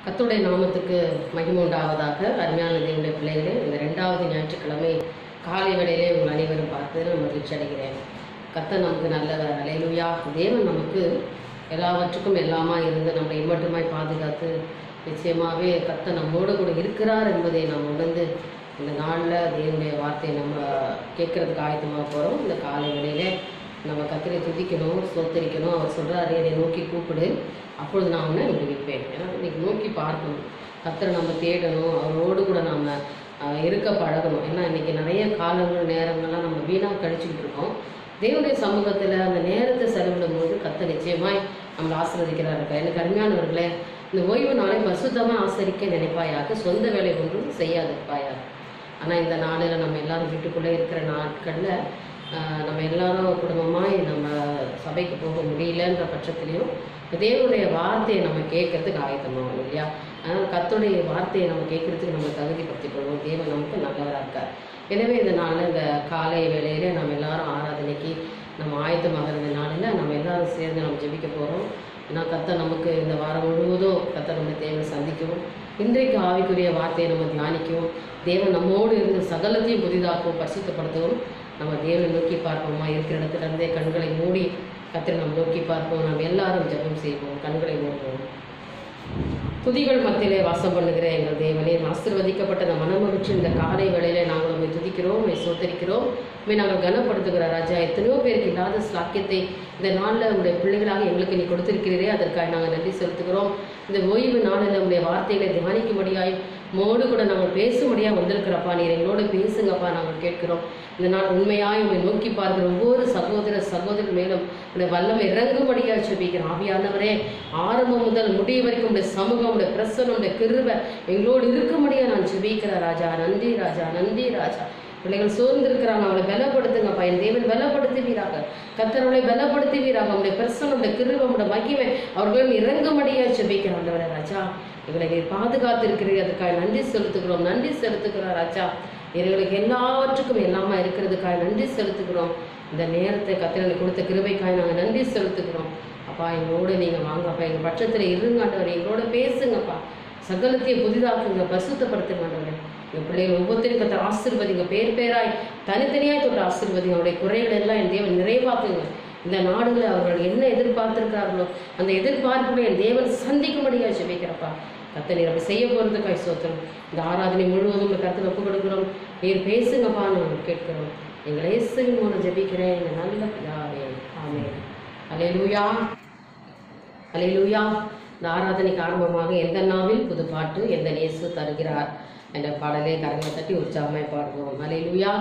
கர்த்தருடைய நாமத்துக்கு மகிமை உண்டாவதாக. அருமையான தேவனுடைய பிள்ளைகளே, இந்த 2வது ஞாயிற்றுக்கிழமை காலை வேளையிலே உங்கள் அனைவரும் பார்த்து நான் மகிழ்ச்சி அடைகிறேன். கர்த்தர் நமக்கு நல்லவர். அல்லேலூயா. தேவன் நமக்கு எல்லாவற்றுக்கும் எல்லாமா இருந்து நம்மளை இம்மட்டுமாய் பாதுகாத்து நிச்சயமாகவே கர்த்தர் நம்மோடு கூட இருக்கிறார் என்பதை நாம் உணர்ந்து இந்த நாளில் தேவனுடைய வார்த்தையை நம்ம கேட்கறதுக்கு ஆயத்தமாக போகிறோம். இந்த காலை வேளையிலே நம்ம கர்த்தரை துதிக்கணும், ஸ்தோத்தரிக்கணும். அவர் சொல்கிறாரு, என்னை நோக்கி கூப்பிடு, அப்பொழுது நான் உன்னை விடுவிப்பேன். ஏன்னா இன்னைக்கு நோக்கி பார்க்கணும், கர்த்தரை நம்ம தேடணும், அவரோடு கூட நம்ம இருக்க பழகணும். ஏன்னா இன்றைக்கி நிறைய காலங்கள் நேரங்கள்லாம் நம்ம வீணாக கழிச்சுக்கிட்டு இருக்கோம். தேவனுடைய சமூகத்தில் அந்த நேரத்தை செலவிடும் போது கர்த்தர் நிச்சயமாய் நம்மளை ஆசீர்வதிக்கிறார். எனக்கு அருமையானவர்களே, இந்த ஓய்வு நாளை பரிசுத்தமாக ஆசரிக்க நினைப்பாயாக, சொந்த வேலை ஒன்றும் செய்யாதிருப்பாயாக. ஆனால் இந்த நாளில் நம்ம எல்லாரும் வீட்டுக்குள்ளே இருக்கிற நாட்களில் நம்ம எல்லாரும் குடும்பமாய் நம்ம சபைக்கு போக முடியலன்ற பட்சத்துலேயும் தேவனுடைய வார்த்தையை நம்ம கேட்கறதுக்கு ஆயத்தமாகும் இல்லையா? அதனால் கர்த்தருடைய வார்த்தையை நம்ம கேட்கறதுக்கு நம்ம தகுதிப்படுத்திக் கொள்வோம். தேவன் நமக்கு நல்லவராக இருக்கார். எனவே இந்த நாளில் இந்த காலை வேளையிலே நம்ம எல்லாரும் ஆராதனைக்கு நம்ம ஆயத்தமாகிற நாளில் நம்ம எல்லாரும் சேர்ந்து நம்ம ஜெபிக்க போகிறோம். ஏன்னா கர்த்தர் நமக்கு இந்த வாரம் முழுவதும் கர்த்தர் நம்ம தேவனை சந்திக்கவும், இன்றைக்கு ஆவிக்குரிய வார்த்தையை நம்ம தியானிக்கவும், தேவன் நம்மோடு இருந்து சகலத்தையும் புதிதாகவும் பரிசுத்தப்படுத்தவும் நம்ம தேவனை நோக்கி பார்ப்போமா. இருக்கிற இடத்துல இருந்தே கண்களை மூடி கர்த்தரை நம்ம நோக்கி பார்ப்போம். நம்ம எல்லாரும் ஜெபம் செய்வோம். கண்களை மூடுவோம். துதிகள் மத்தியிலே வாசம் பண்ணுகிற எங்கள் தேவனே, ஆசீர்வதிக்கப்பட்ட இந்த மனமகிழ்ச்சி இந்த காலை வேளையிலே நாங்கள் உண்மை துதிக்கிறோம், உண்மை சோதரிக்கிறோம், உண்மை நாங்கள் கனப்படுத்துகிற ராஜா. எத்தனையோ பேருக்கு இல்லாத ஸ்லாக்கியத்தை இந்த நாளில் உங்களுடைய பிள்ளைகளாக எங்களுக்கு நீ கொடுத்திருக்கிறீரே, அதற்காக நாங்கள் நன்றி செலுத்துகிறோம். இந்த ஓய்வு நாளில் உங்களுடைய வார்த்தைகளை தியானிக்கும்படியாய் மோடு கூட நாங்கள் பேசும்படியாக வந்திருக்கிறப்பா. நீர் எங்களோடு பேசுங்கப்பா, நாங்கள் கேட்கிறோம். இந்த நாள் உண்மையாய் உண்மை நோக்கி பார்க்கிற ஒவ்வொரு சகோதரர் மேலும் உடைய வல்லமை இறங்கும்படியாக ஜெபிக்கிறோம். ஆவியானவரே, ஆரம்பம் முதல் முடிவு வரைக்கும் உடைய சமூகம், உடைய பிரசனம், உடைய கிருபை எங்களோடு இருக்கும்படியாக நான் ஜெபிக்கிறேன் ராஜா. நன்றி ராஜா, நன்றி ராஜா. பிள்ளைகள் சோர்ந்திருக்கிறாங்க, அவளை பலப்படுத்துங்கப்பா. என் தேவன் பலப்படுத்துவீராக, கர்த்தர்களை பலப்படுத்துவீராக. உடைய பிரசனம், உடைய கிருபை, உடைய மகிமை அவர்களும் இறங்கும்படியாக ஜெபிக்கிறாண்டவரே ராஜா. எங்களை நீர் பாதுகாத்திருக்கிறீர், அதுக்காக நன்றி செலுத்துகிறோம். நன்றி செலுத்துகிறோம் ராஜா. எங்களுக்கு எல்லாவற்றுக்கும் எல்லாமா இருக்கிறதுக்காக நன்றி செலுத்துகிறோம். இந்த நேரத்தை கர்த்தர் கொடுத்த கிருபைக்காக நாங்கள் நன்றி செலுத்துகிறோம். அப்பா, எங்களோடு நீங்கள் வாங்கப்பா, எங்கள் பட்சத்தில் இருங்காண்டவரே, எங்களோட பேசுங்கப்பா. சகலத்தையும் புதிதாக்குங்க, பரிசுத்தப்படுத்துங்கண்டவரே. எங்கள் பிள்ளைகள் ஒவ்வொருத்தரையும் கர்த்தர் ஆசீர்வதிங்க, பேர் பேராய் தனித்தனியாய் தொட்டு ஆசீர்வதிங்க. அவருடைய குறைகள் எல்லாம் என் தேவன் நிறைவாக்குங்க. இந்த நாடுகளை அவர்கள் என்ன எதிர்பார்த்திருக்கிறார்களோ அந்த எதிர்பார்ப்புகளை என் தேவன் சந்திக்கும்படியாக ஜெபிக்கிறப்பா. கர்த்தர் நீர் அப்படி செய்ய போகிறதுக்காக ஸ்தோத்திரம். இந்த ஆராதனை முழுவதும் கர்த்தர் ஒப்பு கொடுக்கிறோம். நீர் பேசுங்கப்பா, நாங்கள் கேட்கிறோம். எங்களை இயேசுவின் மூலம் ஜெபிக்கிறேன் எங்கள் நல்ல பிதாவே, ஆமென். அல்லேலூயா, அல்லேலூயா. இந்த ஆராதனைக்கு ஆரம்பமாக எந்த நாவில் புது பாட்டு எந்த இயேசு தருகிறார் என்ற பாடலை கரங்களை தட்டி உற்சாகமாய் பாடுவோம். அல்லேலூயா.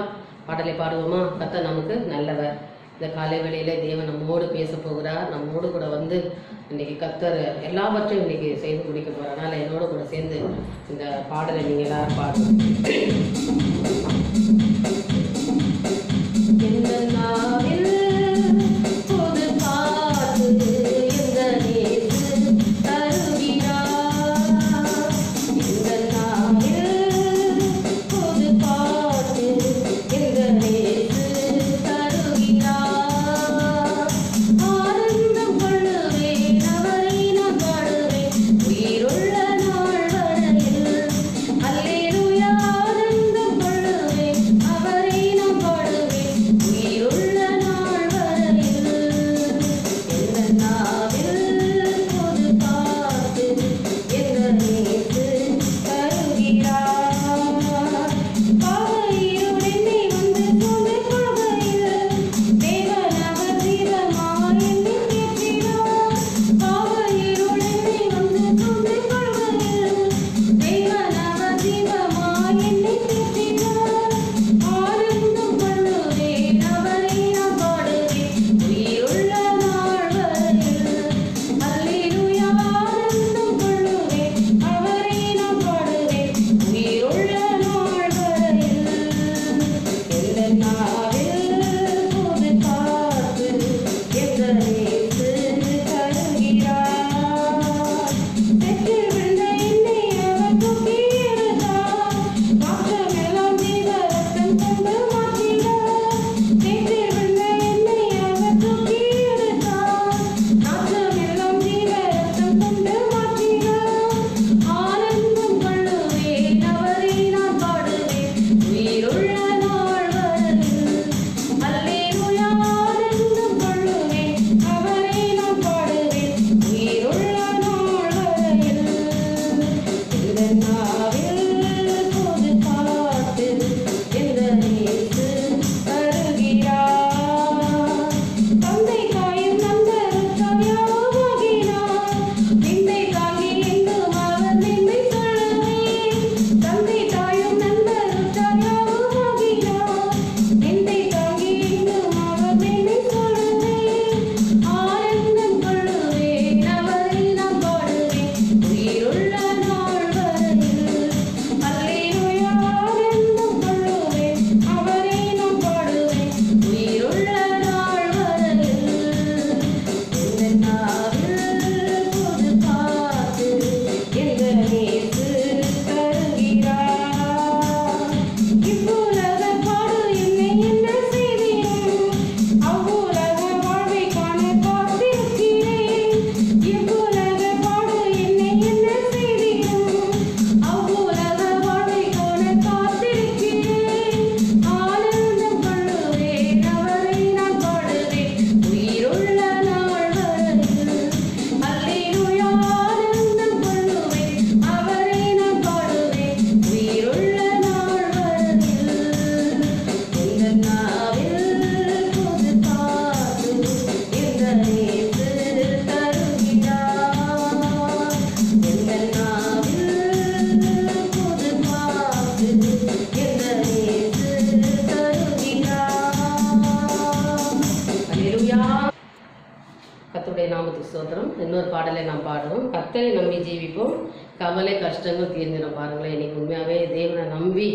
பாடலை பாடுவோமா? கர்த்தர் நமக்கு நல்லவர். இந்த காலை வேளையில தேவன் நம்மோடு பேச போகிறார். நம்மோடு கூட வந்து இன்னைக்கு கர்த்தர் எல்லாவற்றையும் இன்னைக்கு செய்து முடிக்க போறார். அதனால என்னோட கூட சேர்ந்து இந்த பாடலை நீங்க எல்லாரும் பாடுங்க. Hallelujah. பாடலை நாம் பாடுவோம். கர்த்தரை நம்பி ஜீவிப்போம், கவலை கஷ்டங்கள் தீர்ந்துடும். பாருங்களேன், இன்னைக்கு உண்மையாகவே தேவனை நம்பி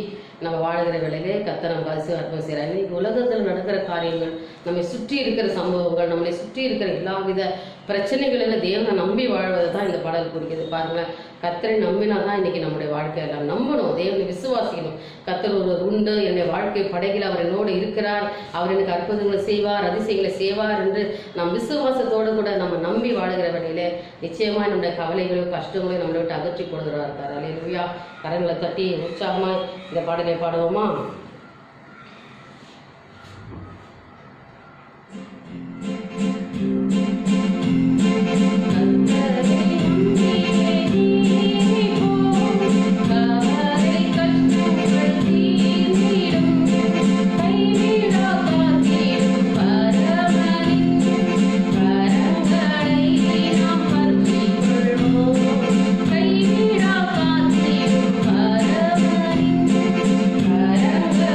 நம்ம வாழ்கிற வேளையிலே கர்த்தர் நமக்கு அற்புதம் செய்கிறார். இன்னைக்கு உலகத்தில் நடக்கிற காரியங்கள், நம்மை சுற்றி இருக்கிற சம்பவங்கள், நம்மளை சுற்றி இருக்கிற எல்லாவித பிரச்சனைகளில் தேவனை நம்பி வாழ்வதை தான் இந்த பாடல் குறிக்குது. பாருங்களேன், கர்த்தரை நம்பினா தான் இன்னைக்கு நம்முடைய வாழ்க்கையெல்லாம் நம்பணும், தேவனை விசுவாசிக்கணும். கர்த்தர் ஒருவர் உண்டு, என்னுடைய வாழ்க்கை படையில் அவர் என்னோடு இருக்கிறார், அவர் எனக்கு அற்புதங்களை செய்வார், அதிசயங்களை செய்வார் என்று நம் விசுவாசத்தோடு கூட நம்ம நம்பி வாழ்கிற வழியிலே நிச்சயமாக நம்முடைய கவலைகளும் கஷ்டங்களையும் நம்மளை விட்டு அகற்றி கொடுத்துருவார். அல்லேலூயா. கரங்களை தட்டி உற்சாகமாக இந்த பாடலை பாடுவோமா? கரங்களை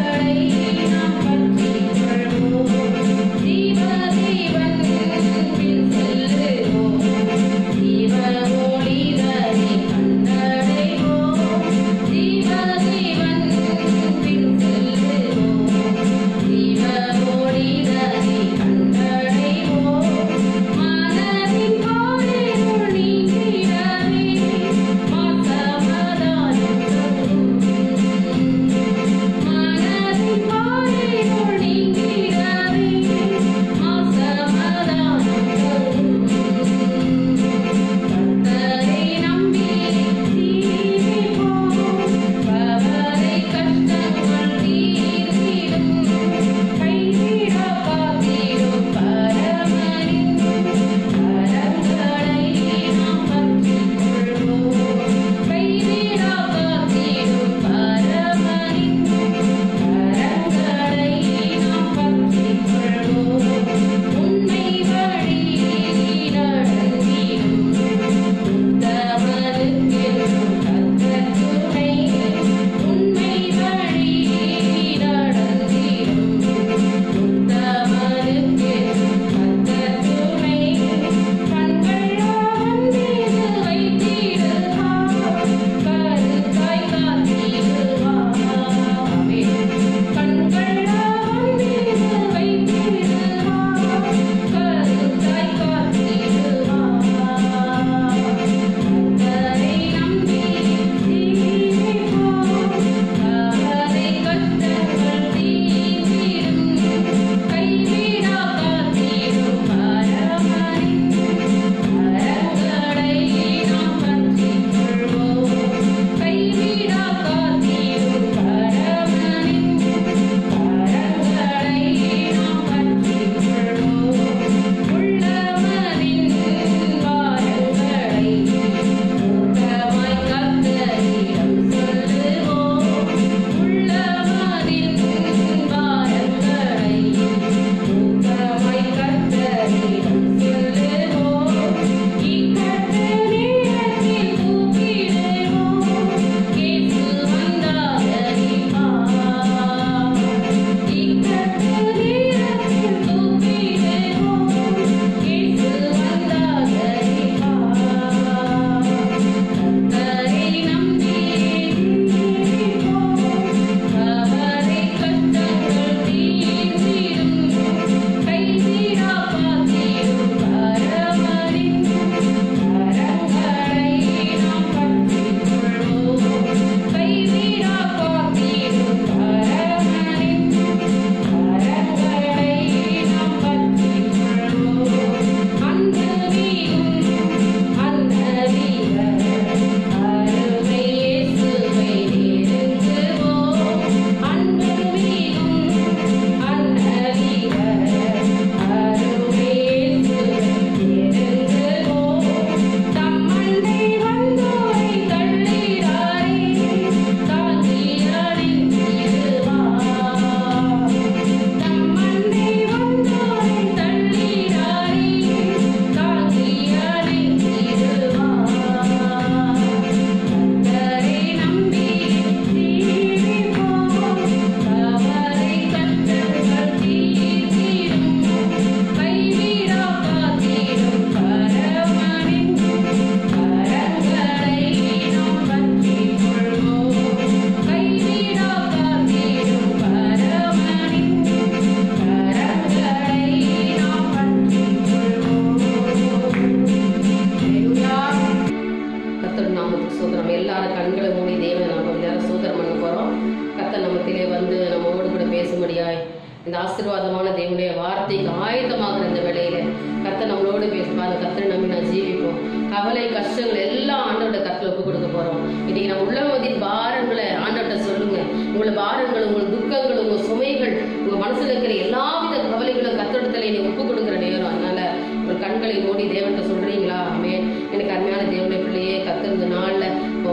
கர்த்தர் நாமத்துக்கு சோதரம். எல்லாரும் கண்களை மூடி தேவனை நம்ம எல்லாரும் சோதரம் பண்ண போகிறோம். கர்த்தர் நம்மத்திலே வந்து நம்மோடு கூட பேசும்படியாய் இந்த ஆசீர்வாதமான தேவனுடைய வார்த்தைக்கு ஆயத்தமாகிற இந்த வேளையில கர்த்தர் நம்மளோடு பேசுவாங்க. கர்த்தரை நம்பி நான் ஜீவிப்போம். கவலை கஷ்டங்கள் எல்லாம் ஆண்டோட கர்த்தர் ஒப்பு கொடுக்க போறோம். இன்னைக்கு நம்ம உள்ளவதின் பாரங்களை ஆண்டோட்ட சொல்லுங்க. உங்களை பாரங்கள், உங்கள் துக்கங்கள், உங்க சுமைகள், உங்க மனசுல இருக்கிற எல்லாவித கவலைகளும் கர்த்தரிடத்துல நீ ஒப்பு கொடுக்குற நேரம். அதனால உங்கள் கண்களை மூடி தேவன்கிட்ட சொல்றீங்களா? ஆமென். எனக்கு அருமையான தேவனுடைய பிள்ளையே, கர்த்தர் இந்த நாள்ல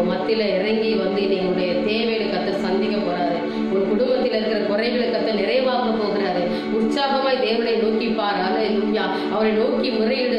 மத்தியில இறங்கி வந்து உங்களுடைய தேவைகளை கர்த்தர் சந்திக்க போறாரு. உன் குடும்பத்தில் இருக்கிற குறைகளை கர்த்தர் நிறைவாக்க போகிறாரு. உற்சாகமாய் தேவனை நோக்கி பார். அல்லேலூயா. அவரை நோக்கி முறையிடு.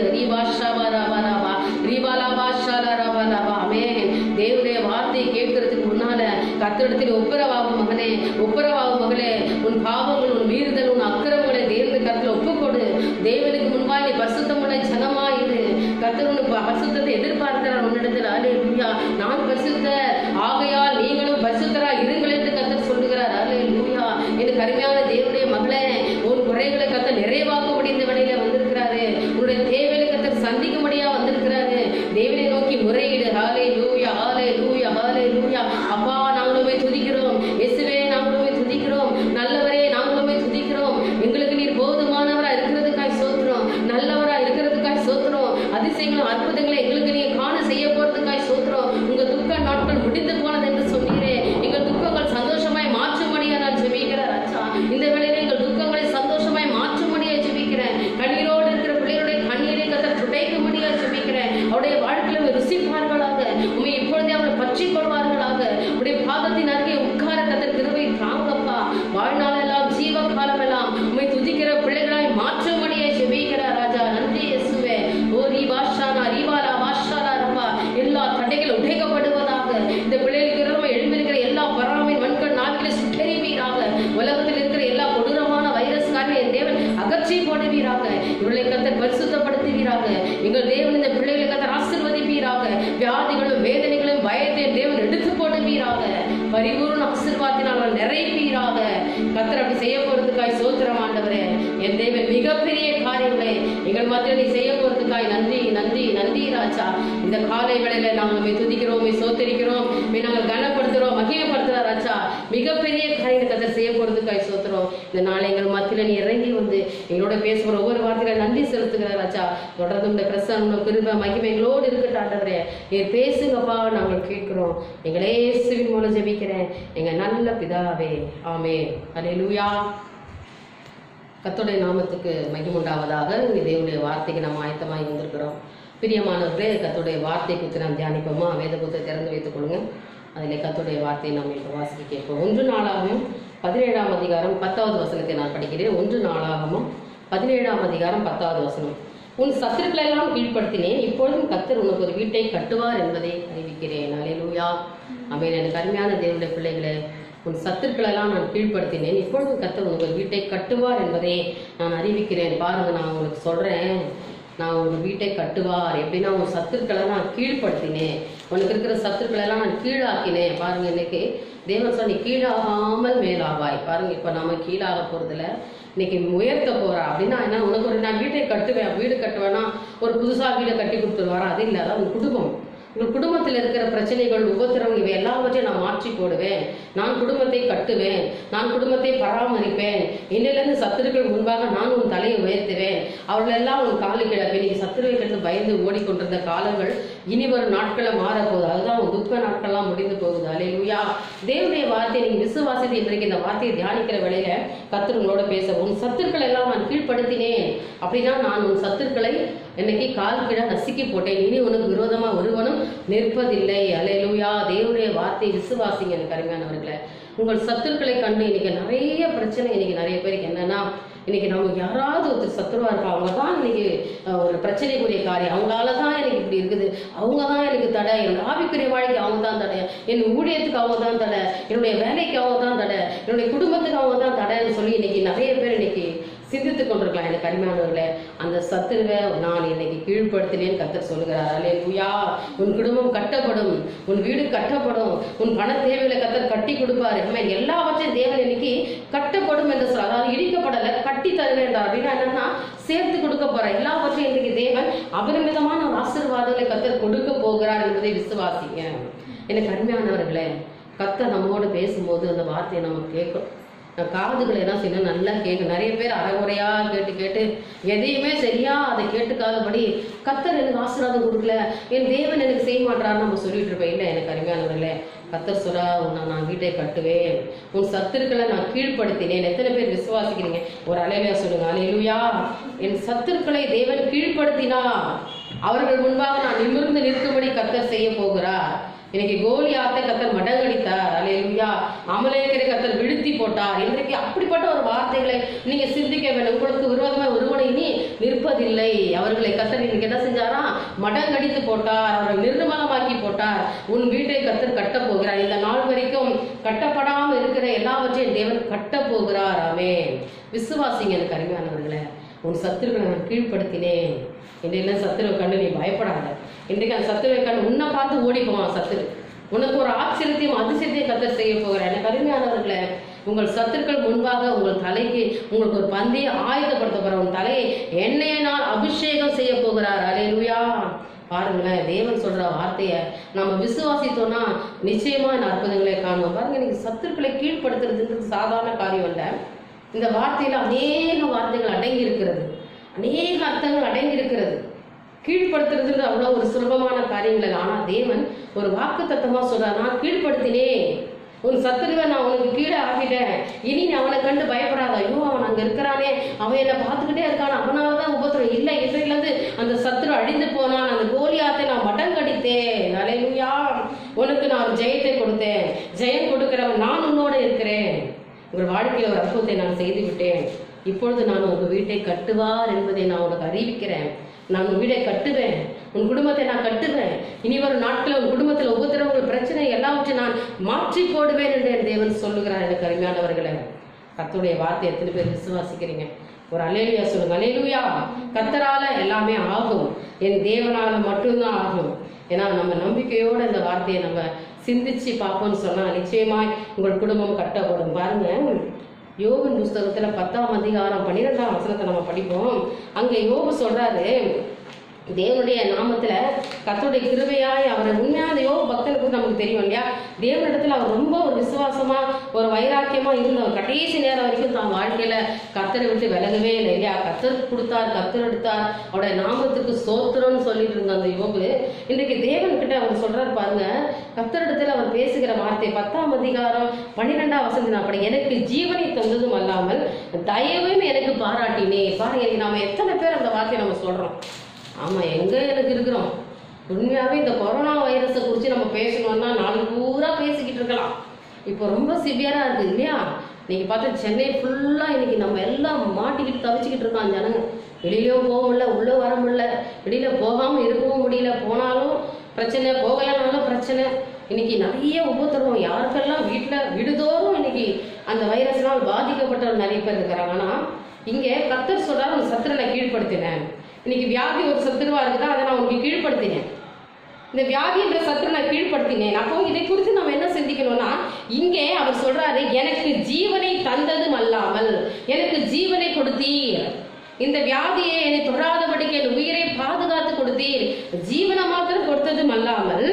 தேவனுடைய வார்த்தையை கேட்கறதுக்கு முன்னால கர்த்தரிடத்தில் ஒப்புரவாகும் மகனே, ஒப்புரவாகும் மகளே. உன் பாவங்கள், உன் மீறுதல், உன் அக்கிரமங்களை தேவனுடைய கர்த்தர் ஒப்புக்கொடு. தேவனுக்கு முன்பாய் நீ பரிசுத்தமுள்ள ஜனமாயிரு. கர்த்தர் உனக்கு பரிசுத்தத்தை எதிர்பார்க்கிறார் உன்னிடத்தில். அல்லேலூயா. நான் பரிசுத்தர், ஆகையால் நீங்களும் பரிசுத்தரா இருங்கள் என்று கர்த்தர் சொல்லுகிறார். அல்லேலூயா. எனக்கு அருமையான தேவனுடைய மகளே, உன் குறைகளை கர்த்தர் நிறைவாக்கும்படி இந்த வேளையில வந்திருக்கிறாரு. உன்னுடைய தேவைகளை கர்த்தர் சந்திக்கும்படியா வந்திருக்கிறாரு. தேவனை நோக்கி முறையிடு. ஹல்லேலூயா, ஹல்லேலூயா, ஹல்லேலூயா. அப்பா, நாங்களுமே துதிக்கிறோம். இயேசுவே, நாங்களுமே துதிக்கிறோம். நல்லவரே, நாங்களுமே துதிக்கிறோம். எங்களுக்கு நீர் போதுமானவரா இருக்கிறதுக்காய் சோத்திரம். நல்லவரா இருக்கிறதுக்காய் சோத்திரம். அதிசயங்களும் அற்புதங்களை எங்களுக்கு நீங்க காண செய்ய போறதுக்காய் சோத்திரம். உங்க துக்க நாட்கள் முடிந்து போனது என்று சொன்னீரே. எங்கள் துக்கங்கள் சந்தோஷமாய் மாற்றும்படியா நான் ஜெபிக்கிறேன் ராஜா. இந்த வேளையில எங்கள் துக்கங்களை சந்தோஷமாய் மாற்றும்படியா ஜெபிக்கிறேன். கண்ணீரோடு இருக்கிற பிள்ளைகளுடைய கண்ணீரை கர்த்தர் துடைக்கும்படியா ஜெபிக்கிறேன். அவருடைய வாழ்க்கையில ருசிப்பார்களாக. உண்மை இப்பொழுதே அவரை பற்றி கொள்வார்களாக. உடைய பாதத்தின் அருகே உட்கார கர்த்தர் கிருபை தாங்கப்பா. வாழ்நாளெல்லாம் ஜீவ காலமெல்லாம் உண்மை துதிக்கிற பிள்ளைகளாய் மாற்றும்படியா ஜெபிக்கிறார் ராஜா. நன்றி இயேசுவே. ஓ ரீபாஷானா ரீபாலா வாஷாலா ரப்பா. எல்லா தடைகள் உடைக்கப்படுவதாக. இந்த பிள்ளைகளுக்கு எழுந்திருக்கிற எல்லா பராமின் மண்கள் நாட்களை சுட்டறிவீராக. உலகத்தில் இருக்கிற எல்லா கொடூரமான வைரஸ் காரணம் என் தேவன் அகற்றி போடுவீராக. இவர்களை கர்த்தர் பரிசுத்தப்படுத்துவீராக. எங்கள் தேவன் இந்த பிள்ளைகளை கர்த்தர் ஆசீர்வதிப்பீராக. வியாதிகளும் வேதனைகளும் பயத்தை தேவன் எடுத்து போடுவீராக. பரிபூர்ண ஆசீர்வாதத்தினால் நிறைப்பீராக. கர்த்தர் அப்படி செய்ய போறதுக்காய் சோத்திரம் ஆண்டவரே. என் தேவன் மிகப்பெரிய காரியங்களை எங்கள் மத்தியில் நீ செய்ய போறதுக்காய் நன்றி, நன்றி, நன்றி ராஜா. இந்த காலை வேளையில நாங்கள் துதிக்கிறோம், சோத்தரிக்கிறோம், நாங்கள் கனப்படுத்துறோம், மகிமைப்படுத்துறோம் ராஜா. மிகப்பெரிய காரியத்தை கர்த்தர் செய்ய போறதுக்காய் சோத்திரம். இந்த நாளை எங்கள் மத்தியில நீ இறங்கி வந்து எங்களோட பேசுகிற ஒவ்வொரு வார்த்தைகளை நன்றி செலுத்துகிற ராஜா. தொடர்ந்து இந்த பிரசன்னம், கிருபை, மகிமை எங்களோடு இருக்கட்டும் ஆண்டவரே. நீர் பேசுங்கப்பா, நாங்கள் கேட்கிறோம். எங்களே இயேசுவின் மூலம் ஜெபிக்கிறேன் எங்க நல்ல பிதாவே. ஆமென். அல்லேலூயா. கர்த்தருடைய நாமத்துக்கு மகிமை உண்டாவதாக. தேவனுடைய வார்த்தைக்கு நாம் ஆயத்தமாகி வந்திருக்கிறோம். பிரியமானவர்களே, கர்த்தருடைய வார்த்தை குறித்து நாம் தியானிப்போமா? வேத புத்தகத்தை திறந்து வைத்துக் கொள்ளுங்க. அதில் கர்த்தருடைய வார்த்தையை நாம் இப்போ வாசிக்க கேட்போம். 1 நாளாகமம் 17ஆம் அதிகாரம் 10வது வசனத்தை நான் படிக்கிறேன். 1 நாளாகமம் 17ஆம் அதிகாரம் 10வது வசனம். உன் சத்துருக்களை எல்லாம் கீழ்ப்படுத்தினேன், இப்பொழுதும் கர்த்தர் உனக்கு ஒரு வீட்டை கட்டுவார் என்பதை அறிவிக்கிறேன். அல்லேலூயா. ஆமென். எனக்கு அருமையான தேவனுடைய பிள்ளைகளே, உன் சத்துருக்களெல்லாம் நான் கீழ்ப்படுத்தினேன், இப்பொழுதும் கர்த்தர் உனக்கு ஒரு வீட்டை கட்டுவார் என்பதை நான் அறிவிக்கிறேன். பாருங்க, நான் உங்களுக்கு சொல்றேன், நான் உங்க வீட்டை கட்டுவார். எப்படின்னா, உன் சத்துருக்களை நான் கீழ்ப்படுத்தினேன், உனக்கு இருக்கிற சத்துருக்களை எல்லாம் நான் கீழாக்கினேன். பாருங்க, இன்னைக்கு தேவன் சொன்ன கீழாகாமல் மேலாவாய். பாருங்க, இப்ப நாம கீழாக போறதுல இன்னைக்கு உயர்த்த போறா. அப்படின்னா என்ன? உனக்கு ஒரு நான் வீட்டை கட்டுவேன், வீடு கட்டுவேன்னா ஒரு புதுசா வீடை கட்டி கொடுத்துருவாரா? அது இல்லை. அதான் உன் குடும்பம். உங்கள் குடும்பத்தில் இருக்கிற பிரச்சனைகள், உபத்திரம், இவை எல்லாவற்றையும் நான் மாற்றி போடுவேன். நான் குடும்பத்தை கட்டுவேன், நான் குடும்பத்தை பராமரிப்பேன். இன்னிலிருந்து சத்துருக்கள் முன்பாக நான் உன் தலையை உயர்த்துவேன், அவர்கள் எல்லாம் உன் காலு கிடப்பேன். நீ சத்துருவைக்கிட்டு பயந்து ஓடிக்கொண்டிருந்த காலங்கள் இனி வரும் நாட்களை மாறப்போகுது. அதுதான் உன் துக்க நாட்கள்லாம் முடிந்து போகுது. அல்லேலூயா. தேவனுடைய வார்த்தையை நீங்க விசுவாசித்து இன்றைக்கு இந்த வார்த்தையை தியானிக்கிற வேளையில கர்த்தர் உங்களோட பேச, உன் சத்துருக்களை எல்லாம் நான் கீழ்ப்படுத்தினேன். அப்படின்னா நான் உன் சத்துருக்களை இன்னைக்கு கால் கீழே நசுக்கி போட்டேன். இனி உனக்கு விரோதமா ஒருவனும் நிற்பதில்லை. அல்லேலூயா. தேவனுடைய வார்த்தையை விசுவாசிங்க. எனக்கு அருமையானவர்களே, உங்கள் சத்துருக்களை கண்டு இன்னைக்கு நிறைய பிரச்சனை. இன்னைக்கு நிறைய பேருக்கு என்னன்னா, இன்னைக்கு நமக்கு யாராவது ஒருத்தர் சத்துருவா இருக்கா, அவங்க தான் இன்னைக்கு ஒரு பிரச்சனைக்குரிய காரியம், அவங்களால தான் எனக்கு இப்படி இருக்குது, அவங்க தான் எனக்கு தடை, என்னோட ஆவிக்குரிய வாழ்க்கை அவங்க தான் தடை, என் ஊழியத்துக்கு அவங்க தான் தடை, என்னுடைய வேலைக்கு அவங்க தான் தடை, என்னுடைய குடும்பத்துக்கு அவங்க தான் தடைன்னு சொல்லி இன்னைக்கு நிறைய பேர் இன்னைக்கு சிந்தித்துக் கொண்டிருக்கலாம். எனக்கு அருமையானவர்களே, அந்த சத்துருவை நான் இன்னைக்கு கீழ்ப்படுத்தினேன் கர்த்தர் சொல்லுகிறார். அல்லேலூயா. உன் குடும்பம் கட்டப்படும், உன் வீடு கட்டப்படும், உன் பண தேவைகளை கர்த்தர் கட்டி கொடுப்பாரு. எல்லாவற்றையும் தேவன் இன்னைக்கு கட்டப்படும் என்று சொல்ல, அதாவது இடிக்கப்படலை, கட்டி தருவேன். அப்படின்னா என்னன்னா, சேர்த்து கொடுக்க போறார். எல்லாவற்றையும் இன்றைக்கு தேவன் அபரிமிதமான ஒரு ஆசீர்வாதங்களை கர்த்தர் கொடுக்க போகிறார் என்பதை விசுவாசிங்க. எனக்கு அருமையானவர்களே, கர்த்தர் நம்மோடு பேசும்போது அந்த வார்த்தையை நம்ம கேட்கும். காதுகளை என்ன செய்யணும், நல்லா கேட்கும். நிறைய பேர் அரைகுறையா கேட்டு கேட்டு எதையுமே சரியா அதை கேட்டுக்காதபடி கர்த்தர் எனக்கு ஆசீர்வாதம் கொடுக்கல, என் தேவன் எனக்கு செய்ய மாட்டாருன்னு நம்ம சொல்லிட்டு இருப்பேன். இல்லை, எனக்கு அருமையானவர்களே, கர்த்தர் சொல்றா, நான் வீட்டை கட்டுவேன், உன் சத்துருக்களை நான் கீழ்படுத்தினேன். எத்தனை பேர் விசுவாசிக்கிறீங்க? ஒரு அல்லேலூயா சொல்லுங்க. அல்லேலூயா. என் சத்துருக்களை தேவன் கீழ்படுத்தினா அவர்கள் முன்பாக நான் நிமிர்ந்து நிற்கும்படி கர்த்தர் செய்ய போகிறார். இன்னைக்கு கோலியாத்தை கர்த்தர் மடங்கடித்தார். அல்லேலூயா. அமலேக்கரை கர்த்தர் வீழ்த்தி போட்டார். இன்றைக்கு அப்படிப்பட்ட ஒரு வார்த்தைகளை நீங்க சிந்திக்க வேண்டும். உங்களுக்கு விரோதமாக ஒருவனை இனி நிற்பதில்லை. அவர்களை கர்த்தர் இன்னைக்கு என்ன செஞ்சாரா? மடங்கடித்து போட்டார், அவர்கள் நிர்மலமாக்கி போட்டார். உன் வீட்டை கர்த்தர் கட்ட போகிறார். இந்த நாள் வரைக்கும் கட்டப்படாமல் இருக்கிற எல்லாவற்றையும் தேவன் கட்ட போகிறார். ஆமென். விசுவாசிங்க எனக்கு அருமையானவர்களே. உன் சத்துருக்களை நான் கீழ்படுத்தினேன். இன்றைக்கெல்லாம் சத்துருவை கண்டு நீ பயப்படாத. இன்றைக்கு அந்த சத்துருவை கண்டு உன்னை பார்த்து ஓடி போவான் சத்துரு. உனக்கு ஒரு ஆச்சரியத்தையும் அதிசயத்தையும் கர்த்தர் செய்ய போகிறார். எனக்கு அருமையானவர்களே, உங்கள் சத்துருக்கள் முன்பாக உங்கள் தலைக்கு உங்களுக்கு ஒரு பந்தியை ஆயுதப்படுத்த போற, உன் தலையை எண்ணெயினால் அபிஷேகம் செய்ய போகிறார். அல்லேலூயா. பாருங்களேன், தேவன் சொல்ற வார்த்தையை நம்ம விசுவாசித்தோம்னா நிச்சயமா அற்புதங்களை காணுவோம். பாருங்க, இன்னைக்கு சத்துருக்களை கீழ்படுத்துறதுன்றது சாதாரண காரியம் அல்ல. இந்த வார்த்தையில அநேக வார்த்தைகள் அடங்கி இருக்கிறது, அநேக அர்த்தங்கள் அடங்கி இருக்கிறது. கீழ்படுத்துறது அவ்வளவு ஒரு சுலபமான காரியங்கள். ஆனா தேவன் ஒரு வாக்கு தத்தமா சொல்றார், நான் கீழ்படுத்தினேன், உன் சத்துருவை நான் உனக்கு கீழே ஆகிட்டேன், இனி நீ அவனை கண்டு பயப்படாத. ஐயோ, அவன் அங்க இருக்கிறானே, அவன் என்ன பார்த்துக்கிட்டே இருக்கான், அவனாலதான் உபத்திரம் இல்லை. இன்றையில இருந்து அந்த சத்துரு அழிந்து போனான். அந்த கோலியாத்தை நான் மடங்கடித்தேன். அல்லேலூயா. உனக்கு நான் ஜெயத்தை கொடுத்தேன். ஜெயம் கொடுக்கிறவன் நான் உன்னோட இருக்கிறேன். உங்கள் வாழ்க்கையில ஒரு அற்புதத்தை நான் செய்து விட்டேன். இப்பொழுது நான் உங்க வீட்டை கட்டுவார் என்பதை நான் உனக்கு அறிவிக்கிறேன். நான் உன் வீடை கட்டுவேன், உன் குடும்பத்தை நான் கட்டுவேன். இனி வரும் நாட்களில் உன் குடும்பத்தில் உபத்திரவங்கள், பிரச்சனை எல்லாவற்றையும் நான் மாற்றி போடுவேன் என்று என் தேவன் சொல்லுகிறார். எனக்கு அருமையானவர்களே, கர்த்தருடைய வார்த்தை எத்தனை பேர் விசுவாசிக்கிறீங்க? ஒரு அல்லேலூயா சொல்லுங்க. அல்லேலூயா. கர்த்தரால எல்லாமே ஆகும், என் தேவனால மட்டும்தான் ஆகும். ஏன்னா நம்ம நம்பிக்கையோட இந்த வார்த்தையை நம்ம சிந்திச்சு பார்ப்போம்னு சொன்னா நிச்சயமாய் உங்கள் குடும்பம் கட்டப்படும். பாருங்க, யோபின் புஸ்தகத்துல 10ஆம் அதிகாரம் 12ஆம் வசனத்தை நம்ம படிப்போம். அங்க யோபு சொல்றாரு, தேவனுடைய நாமத்துல கர்த்தருடைய கிருபையாய் அவரை உண்மையான யோபு பக்தனுக்கு நமக்கு தெரியும் இல்லையா? தேவனிடத்துல அவர் ரொம்ப ஒரு விசுவாசமா ஒரு வைராக்கியமா இருந்தவர். கடைசி நேரம் வரைக்கும் தான் வாழ்க்கையில கர்த்தரை விட்டு விலகவே இல்லை இல்லையா? கர்த்தர் கொடுத்தார், கர்த்தர் எடுத்தார், அவருடைய நாமத்துக்கு ஸ்தோத்திரம்னு சொல்லிட்டு இருந்த அந்த யோபு இன்றைக்கு தேவன் கிட்ட அவர் சொல்றாரு. பாருங்க, கர்த்தரிடத்துல அவர் பேசுகிற வார்த்தை 10ஆம் அதிகாரம் 12ஆம் வசனம் அப்படி, எனக்கு ஜீவனை தந்ததும் அல்லாமல் தயவையும் எனக்கு பாராட்டினே. பாருங்க, நாம எத்தனை பேர் அந்த வார்த்தையை நம்ம சொல்றோம்? ஆமா, எங்க எனக்கு இருக்கிறோம். உண்மையாவே இந்த கொரோனா வைரஸை குறித்து நம்ம பேசணும்னா நாள் பூரா பேசிக்கிட்டு இருக்கலாம். இப்போ ரொம்ப சிவியரா இருக்கு இல்லையா? நீங்க பார்த்து சென்னை ஃபுல்லா இன்னைக்கு நம்ம எல்லாம் மாட்டிக்கிட்டு தவிச்சுக்கிட்டு இருக்கோம். ஜனங்க வெளியிலயும் போக முடியல, உள்ள வர முடியல, வெளியில போகாம இருக்கவும் முடியல, போனாலும் பிரச்சனை, போகலனாலும் பிரச்சனை. இன்னைக்கு நிறைய உபத்திரவம். யாருக்கெல்லாம் வீடுதோறும் இன்னைக்கு அந்த வைரஸ்னால் பாதிக்கப்பட்டவர் நிறைய பேர் இருக்கிறாங்க. ஆனா இங்க கர்த்தர் சொல்றாரு, ஒரு சத்துருவை கீழ்படுத்தினேன். இன்னைக்கு வியாதி ஒரு சத்துருவா இருக்குதா, அதை நான் உங்களுக்கு கீழ்படுத்தினேன். இந்த வியாதி என்ற சத்துரு நான் கீழ்படுத்தினேன். அப்போ இதை குறித்து நம்ம என்ன சிந்திக்கணும்னா, இங்கே அவர் சொல்றாரு, எனக்கு ஜீவனை தந்ததும் அல்லாமல் எனக்கு ஜீவனை கொடுத்தீர். இந்த வியாதியை என்னை தொடாதபடிக்கு என் உயிரை பாதுகாத்து கொடுத்தீர். ஜீவனை மாத்திரம் கொடுத்ததும் அல்லாமல்